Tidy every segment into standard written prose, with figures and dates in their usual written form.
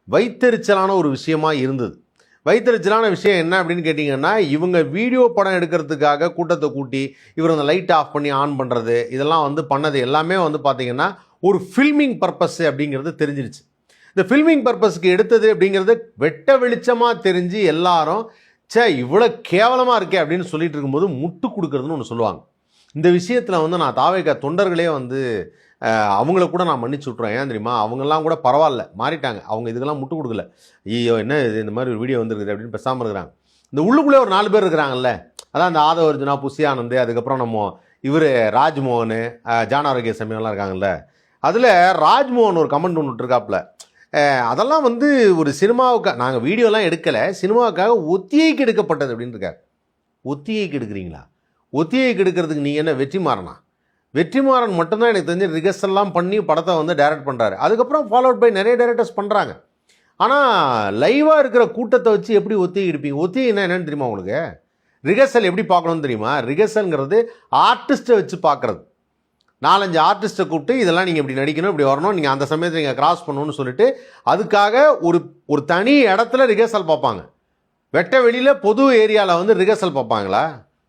வைத்தெரிச்சலான ஒரு விஷயமா இருந்தது. வைத்தெரிச்சலான விஷயம் என்ன அப்படின்னு கேட்டிங்கன்னா, இவங்க வீடியோ படம் எடுக்கிறதுக்காக கூட்டத்தை கூட்டி இவர் அந்த லைட் ஆஃப் பண்ணி ஆன் பண்ணுறது இதெல்லாம் வந்து பண்ணது எல்லாமே வந்து பார்த்திங்கன்னா ஒரு ஃபில்மிங் பர்பஸ் அப்படிங்கிறது தெரிஞ்சிருச்சு. இந்த ஃபில்மிங் பர்பஸ்க்கு எடுத்தது அப்படிங்கிறது வெட்ட வெளிச்சமாக தெரிஞ்சு எல்லாரும் இவ்வளோ கேவலமாக இருக்கே அப்படின்னு சொல்லிட்டு இருக்கும்போது முட்டு கொடுக்குறதுன்னு ஒன்று சொல்லுவாங்க. இந்த விஷயத்தில் வந்து நான் தாவேகா தொண்டர்களே வந்து அவங்கள கூட நான் மன்னிச்சு விட்ருவேன். ஏன் தெரியுமா, அவங்கெல்லாம் கூட பரவாயில்ல, மாறிட்டாங்க. அவங்க இதுக்கெல்லாம் முட்டு கொடுக்கல. ஐயோ என்ன இது, இந்த மாதிரி ஒரு வீடியோ வந்துருக்குது அப்படின்னு பேசாமல் இருக்கிறாங்க. இந்த உள்ளுக்குள்ளே ஒரு 4 பேர் இருக்கிறாங்கல்ல, அதான் அந்த ஆதவ அர்ஜுனா, புஷி ஆனந்த், அதுக்கப்புறம் நம்ம இவர் ராஜ்மோகன், ஜான் ஆரோக்கிய சமயம்லாம் இருக்காங்கல்ல, அதில் ராஜ்மோகன் ஒரு கமெண்ட் ஒன்று விட்டுருக்காப்புல. அதெல்லாம் வந்து ஒரு சினிமாவுக்காக நாங்கள் வீடியோலாம் எடுக்கலை, சினிமாவுக்காக ஒத்திகைக்கு எடுக்கப்பட்டது அப்படின்னு இருக்காரு. ஒத்திகைக்கு எடுக்கிறீங்களா? ஒத்திகைக்கு எடுக்கிறதுக்கு நீங்கள் என்ன வெற்றிமாறனா? வெற்றிமாறன் மட்டும்தான் எனக்கு தெரிஞ்சு ரிகர்சல்லாம் பண்ணி படத்தை வந்து டைரக்ட் பண்ணுறாரு. அதுக்கப்புறம் ஃபாலோட் பை நிறைய டைரக்டர்ஸ் பண்ணுறாங்க. ஆனால் லைவாக இருக்கிற கூட்டத்தை வச்சு எப்படி ஒத்திகை எடுப்பீங்க? ஒத்திகைன்னா என்னென்னு தெரியுமா உங்களுக்கு? ரிகர்சல் எப்படி பார்க்கணும்னு தெரியுமா? ரிகர்சல்ங்கிறது ஆர்டிஸ்ட்டை வச்சு பார்க்குறது. 4-5 ஆர்டிஸ்ட்டை கூப்பிட்டு இதெல்லாம் நீங்கள் இப்படி நடிக்கணும், இப்படி வரணும், நீங்கள் அந்த சமயத்தில் நீங்கள் கிராஸ் பண்ணணும்னு சொல்லிட்டு அதுக்காக ஒரு தனி இடத்துல ரிகர்சல் பார்ப்பாங்க. வெட்ட வெளியில் பொது ஏரியாவில் வந்து ரிகர்சல் பார்ப்பாங்களா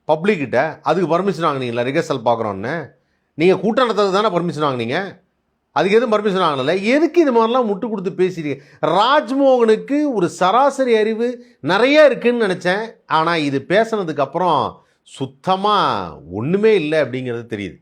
பப்ளிக்கிட்ட? அதுக்கு பர்மிஷன் வாங்கினீங்களா ரிகர்சல் பார்க்குறோன்னு? நீங்கள் கூட்டம் நடத்துறது தானே பர்மிஷன் வாங்கினீங்க, அதுக்கு எதுவும் பர்மிஷன் வாங்கலை. எதுக்கு இது மாதிரிலாம் முட்டு கொடுத்து பேசுறீங்க? ராஜ்மோகனுக்கு ஒரு சராசரி அறிவு நிறைய இருக்குதுன்னு நினச்சேன். ஆனால் இது பேசுனதுக்கப்புறம் சுத்தமாக ஒன்றுமே இல்லை அப்படிங்கிறது தெரியுது.